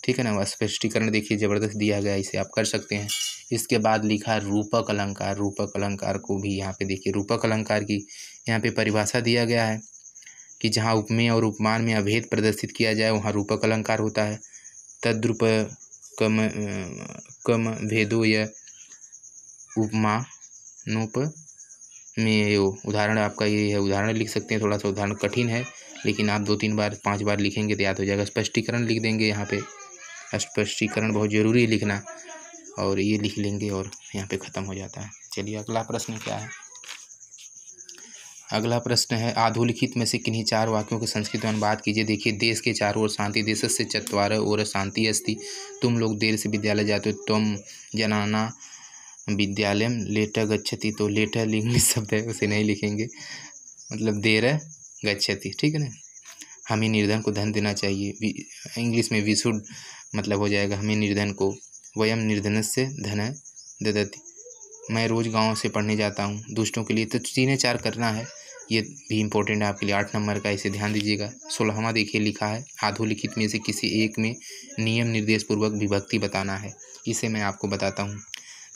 ठीक है ना। स्पष्टीकरण देखिए ज़बरदस्त दिया गया, इसे आप कर सकते हैं। इसके बाद लिखा रूपक अलंकार। रूपक अलंकार को भी यहाँ पे देखिए, रूपक अलंकार की यहाँ पे परिभाषा दिया गया है कि जहाँ उपमेय और उपमान में अभेद प्रदर्शित किया जाए वहाँ रूपक अलंकार होता है। तद्रूप कम भेदो या उपमा नोप में उदाहरण आपका ये है। उदाहरण लिख सकते हैं, थोड़ा सा उदाहरण कठिन है लेकिन आप 2-3 बार 5 बार लिखेंगे तो याद हो जाएगा। स्पष्टीकरण लिख देंगे यहाँ पे, स्पष्टीकरण बहुत ज़रूरी है लिखना, और ये लिख लेंगे और यहाँ पे ख़त्म हो जाता है। चलिए अगला प्रश्न क्या है। अगला प्रश्न है, आधुलिखित में से किन्हीं 4 वाक्यों के संस्कृत में अनुवाद कीजिए। देखिए देश के चारों ओर शांति, देशस्य चत्वारः ओर शांति अस्ति। तुम लोग देर से विद्यालय जाते हो, त्वं जनाना विद्यालयम लेटर गच्छति। तो लेटर इंग्लिश शब्द है, उसे नहीं लिखेंगे, मतलब देर गच्छति, ठीक है ना। हमें निर्धन को धन देना चाहिए, इंग्लिश में वी शुड मतलब हो जाएगा हमें निर्धन को। वयम निर्धनस्य धन ददति। मैं रोज़ गांव से पढ़ने जाता हूँ, दुष्टों के लिए। तो 3 4 करना है, ये भी इम्पोर्टेंट है आपके लिए, 8 नंबर का, इसे ध्यान दीजिएगा। 16वां देखिए लिखा है, अधोलिखित में से किसी एक में नियम निर्देश पूर्वक विभक्ति बताना है। इसे मैं आपको बताता हूँ।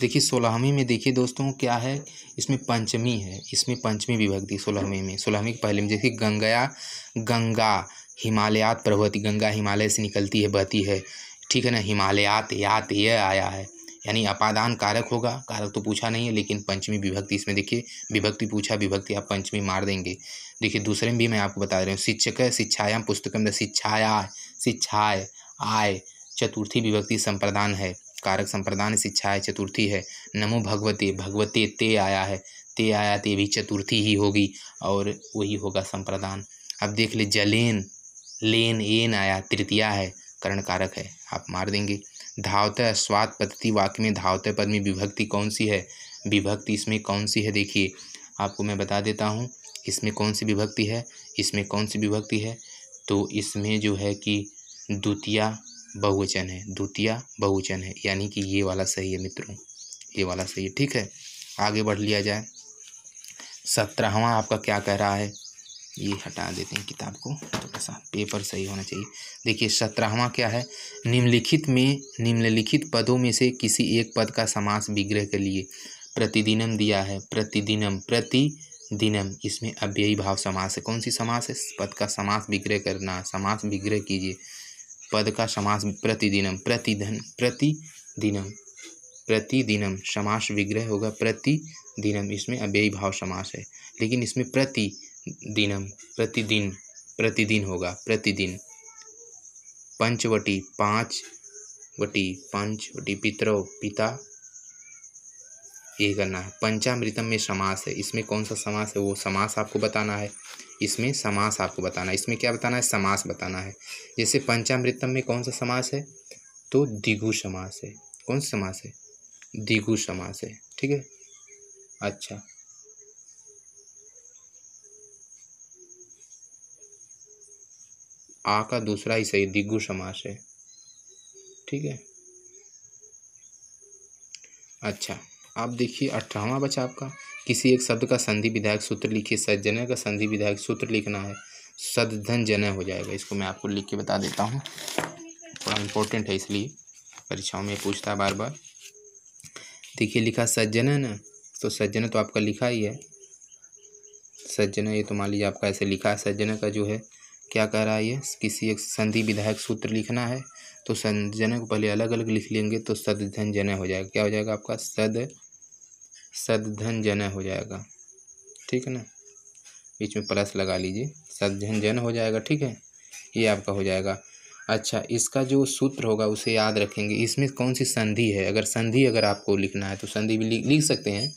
देखिए 16वीं में देखिए दोस्तों क्या है, इसमें पंचमी है, इसमें पंचमी विभक्ति 16वीं में। 16वीं के पहले में जैसे गंगा हिमालयात प्रवहति, गंगा हिमालय से निकलती है, बहती है, ठीक है ना। हिमालयात यात यह आया है, यानी अपादान कारक होगा, कारक तो पूछा नहीं है, लेकिन पंचमी विभक्ति इसमें देखिए, विभक्ति पूछा, विभक्ति आप पंचमी मार देंगे। देखिए दूसरे में भी मैं आपको बता रहा हूँ, शिक्षक शिक्षायाम पुस्तकम, शिक्षाया शिक्षाय आय, चतुर्थी विभक्ति संप्रदान है, कारक संप्रदान शिक्षाय चतुर्थी है। नमो भगवते, भगवते ते आया है, ते आया, ते भी चतुर्थी ही होगी और वही होगा संप्रदान। अब देख ले जलेन, लेन एन आया, तृतीया है, कर्ण कारक है, आप मार देंगे। धावत स्वाद पद्धति वाक्य में धावत पद में विभक्ति कौन सी है, विभक्ति इसमें कौन सी है, देखिए आपको मैं बता देता हूँ इसमें कौन सी विभक्ति है, इसमें कौन सी विभक्ति है। तो इसमें जो है कि द्वितीया बहुवचन है, द्वितीया बहुवचन है, यानी कि ये वाला सही है मित्रों, ये वाला सही है, ठीक है। आगे बढ़ लिया जाए। 17वां आपका क्या कह रहा है, ये हटा देते हैं किताब को, थोड़ा सा पेपर सही होना चाहिए। देखिए 17वां क्या है, निम्नलिखित पदों में से किसी एक पद का समास विग्रह के लिए प्रतिदिनम दिया है, प्रतिदिनम, प्रतिदिनम, इसमें अव्ययी भाव समास है। कौन सी समास है, पद का समास विग्रह करना, समास विग्रह कीजिए, पद का समास प्रतिदिनम, प्रतिदिनम, प्रतिदिनम समास विग्रह होगा प्रतिदिनम, इसमें अव्ययी भाव समास है, लेकिन इसमें प्रतिदिनम, प्रतिदिन, प्रतिदिन होगा, प्रतिदिन। पंचवटी, पांचवटी, पंचवटी, पितरौ, पिता, ये करना है। पंचामृतम में समास है, इसमें कौन सा समास है, वो समास आपको बताना है, इसमें समास आपको बताना है, इसमें क्या बताना है, समास बताना है। जैसे पंचामृतम में कौन सा समास है, तो द्विगु समास है। कौन सा समास है, द्विगु समास है, ठीक है। अच्छा, आ का दूसरा ही सही द्विगु समास है, ठीक है। अच्छा, आप देखिए 18वां बचा आपका, किसी एक शब्द का संधि विधायक सूत्र लिखिए। सज्जन का संधि विधायक सूत्र लिखना है, सदधन जन हो जाएगा। इसको मैं आपको लिख के बता देता हूँ, थोड़ा इम्पोर्टेंट है इसलिए परीक्षाओं में पूछता है बार बार। देखिए लिखा सज्जन है ना, तो सज्जन तो आपका लिखा ही है, सज्जन ये तो मान लीजिए आपका ऐसे लिखा है। सज्जन का जो है क्या कह रहा है, ये किसी एक संधि विधायक सूत्र लिखना है, तो संजन को पहले अलग अलग लिख लेंगे तो सदधन जन हो जाएगा। क्या हो जाएगा आपका, सदधन जन हो जाएगा, ठीक है ना, बीच में प्लस लगा लीजिए, सदधन जन हो जाएगा, ठीक है, ये आपका हो जाएगा। अच्छा, इसका जो सूत्र होगा उसे याद रखेंगे। इसमें कौन सी संधि है, अगर संधि अगर आपको लिखना है तो संधि भी लिख सकते हैं,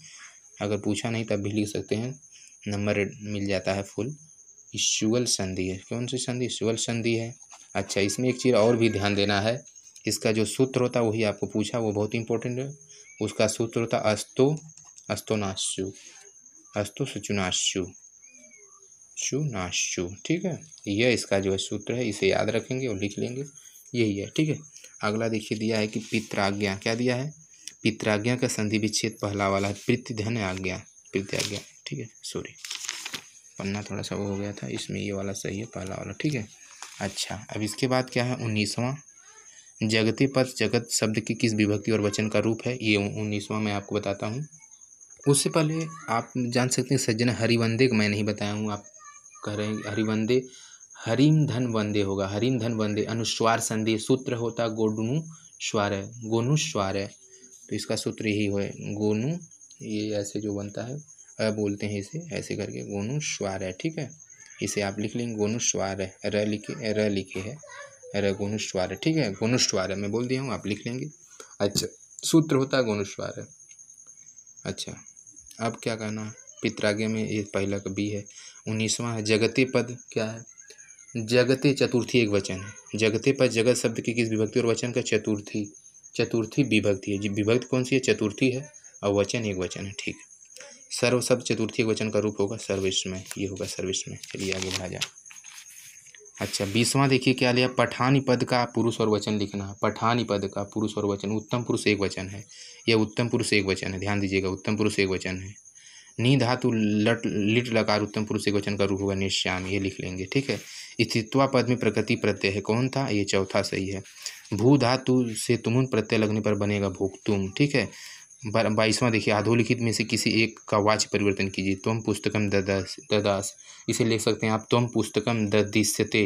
अगर पूछा नहीं तब भी लिख सकते हैं, नंबर मिल जाता है फुल। इश्युअल संधि है, कौन सी संधि, इश्युअल संधि है। अच्छा, इसमें एक चीज़ और भी ध्यान देना है, इसका जो सूत्र होता है वही आपको पूछा, वो बहुत इंपॉर्टेंट है। उसका सूत्र होता अस्तोनाश्चु, अस्तो सचुनाश्चु, चुनाश्चु, ठीक है। यह इसका जो है सूत्र है, इसे याद रखेंगे और लिख लेंगे, यही है, ठीक है। अगला देखिए दिया है कि पित्राज्ञा, क्या दिया है, पित्राज्ञा का संधि विच्छेद पहला वाला है, प्रीतिधन आज्ञा, प्रीत्याज्ञा, ठीक है। सॉरी पन्ना थोड़ा सा वो हो गया था, इसमें ये वाला सही है, पहला वाला, ठीक है। अच्छा, अब इसके बाद क्या है, 19वां, जगते पद, जगत शब्द की किस विभक्ति और वचन का रूप है, ये 19वां मैं आपको बताता हूँ। उससे पहले आप जान सकते हैं सज्जन हरिवंदे को मैं नहीं बताया हूँ, आप कह रहे हैं हरिवंदे, हरिम धन वंदे होगा, हरिम धन वंदे, अनुस्वार संधि, सूत्र होता गोनु स्वार है, गोनु स्वार है, तो इसका सूत्र यही है गोनु, ये ऐसे जो बनता है बोलते हैं इसे ऐसे करके, गोनु स्वार है, ठीक है। इसे आप लिख लेंगे गोनु स्वार है, र लिखे है, र गोनु स्वार है, ठीक है, गोनु स्वार है, मैं बोल दिया हूँ, आप लिख लेंगे। अच्छा, सूत्र होता है गोनु स्वार है। अच्छा, अब क्या कहना है, पित्राज्ञा में ये पहला का बी है। 19वां है, जगते पद क्या है, जगते चतुर्थी एक वचन है, जगते पद जगत शब्द की किस विभक्ति और वचन का, चतुर्थी विभक्ति है, जी विभक्ति कौन सी है, चतुर्थी है, और वचन एक वचन है, ठीक। सर्व शब्द चतुर्थी एक वचन का रूप होगा सर्वस्मय, ये होगा सर्वस्मय। चलिए आगे बढ़ा जाए। अच्छा, 20वां देखिए क्या लिया, पठानी पद का पुरुष और वचन लिखना है, पठानी पद का पुरुष और वचन, उत्तम पुरुष एक वचन है, यह उत्तम पुरुष एक वचन है, ध्यान दीजिएगा, उत्तम पुरुष एक वचन है। नी धातु लट लिट लकार उत्तम पुरुष एकवचन का रूप होगा निश्याम, ये लिख लेंगे। ठीक है। स्थित्वा पद में प्रकृति प्रत्यय है, कौन था, ये चौथा सही है। भू धातु से तुमुन प्रत्यय लगने पर बनेगा भोक्तुम। ठीक है। 22वां देखिए, अधोलिखित में से किसी एक का वाच्य परिवर्तन कीजिए। त्वम पुस्तकम ददास, इसे लिख सकते हैं आप त्वम पुस्तकम ददिश्यते।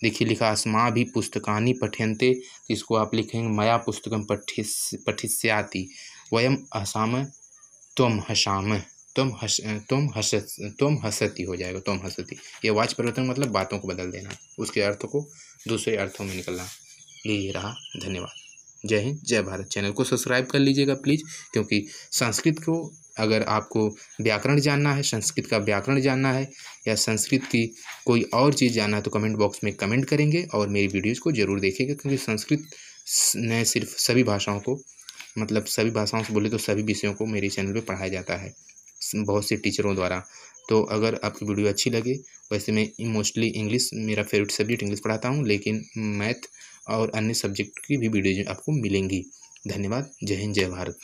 देखिए लिखा अस्माभि पुस्तकानि पठ्यन्ते, इसको आप लिखेंगे मया पुस्तकम पठिष्याति। वयम हसाम त्वम हसाम, तुम हसती हो जाएगा, तुम हसती। ये वाच्य परिवर्तन मतलब बातों को बदल देना, उसके अर्थ को दूसरे अर्थों में निकलना। ये रहा। धन्यवाद। जय हिंद, जय भारत। चैनल को सब्सक्राइब कर लीजिएगा प्लीज़, क्योंकि संस्कृत को अगर आपको व्याकरण जानना है, संस्कृत का व्याकरण जानना है, या संस्कृत की कोई और चीज़ जानना है, तो कमेंट बॉक्स में कमेंट करेंगे और मेरी वीडियोज़ को ज़रूर देखिएगा। क्योंकि संस्कृत ने सिर्फ सभी भाषाओं को, मतलब सभी भाषाओं से बोले तो सभी विषयों को मेरे चैनल पे पढ़ाया जाता है बहुत से टीचरों द्वारा। तो अगर आपकी वीडियो अच्छी लगे, वैसे मैं मोस्टली इंग्लिश, मेरा फेवरेट सब्जेक्ट इंग्लिश पढ़ाता हूँ, लेकिन मैथ और अन्य सब्जेक्ट की भी वीडियो आपको मिलेंगी। धन्यवाद। जय हिंद, जय भारत।